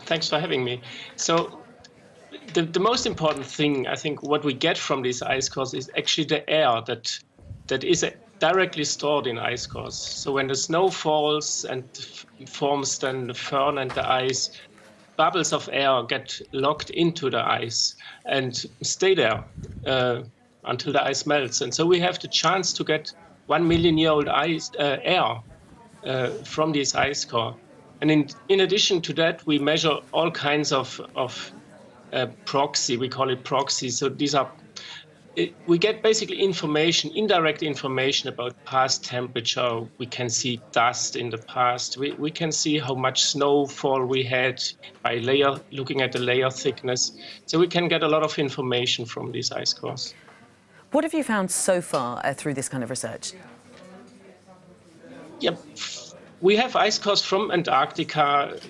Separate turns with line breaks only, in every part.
Thanks for having me. So the most important thing, I think, what we get from these ice cores is actually the air that is directly stored in ice cores. So when the snow falls and forms then the firn and the ice, bubbles of air get locked into the ice and stay there until the ice melts. And so we have the chance to get 1 million-year-old air from this ice core. And in addition to that, we measure all kinds of proxy. We call it proxy. So these are, we get basically information, indirect information about past temperature. We can see dust in the past. We can see how much snowfall we had by looking at the layer thickness. So we can get a lot of information from these ice cores.
What have you found so far through this kind of research?
Yep. We have ice cores from Antarctica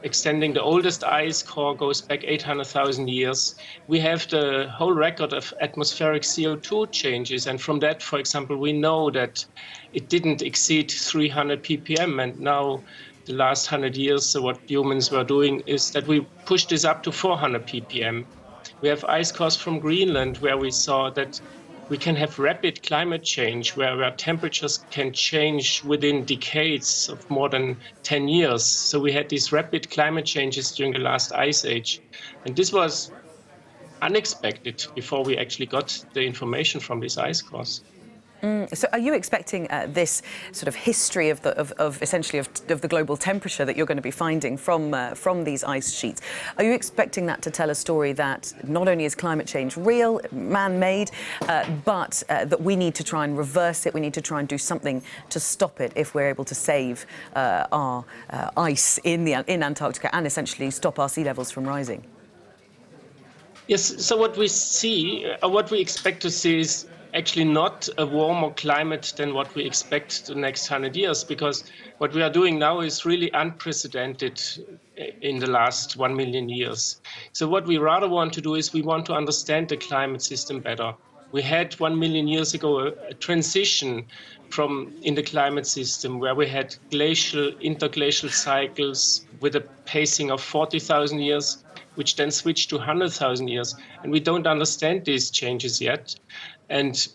extending. The oldest ice core goes back 800,000 years. We have the whole record of atmospheric CO2 changes. And from that, for example, we know that it didn't exceed 300 ppm. And now, the last 100 years, so what humans were doing is that we pushed this up to 400 ppm. We have ice cores from Greenland, where we saw that we can have rapid climate change, where temperatures can change within decades of more than 10 years. So we had these rapid climate changes during the last ice age. And this was unexpected before we actually got the information from these ice cores.
So are you expecting this sort of history of the global temperature that you're going to be finding from these ice sheets? Are you expecting that to tell a story that not only is climate change real, man-made, but that we need to try and reverse it, we need to try and do something to stop it if we're able to save our ice in Antarctica and essentially stop our sea levels from rising?
Yes, so what we see, what we expect to see is actually not a warmer climate than what we expect the next 100 years, because what we are doing now is really unprecedented in the last 1 million years. So what we rather want to do is we want to understand the climate system better. We had 1 million years ago a transition in the climate system where we had interglacial cycles with a pacing of 40,000 years, which then switched to 100,000 years. And we don't understand these changes yet. And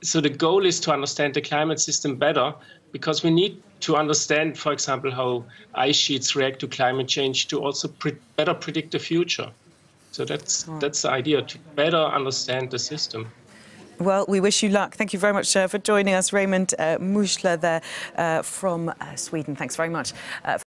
so the goal is to understand the climate system better, because we need to understand, for example, how ice sheets react to climate change to also better predict the future. So that's the idea, to better understand the system.
Well, we wish you luck. Thank you very much for joining us, Raimund Muscheler there from Sweden. Thanks very much.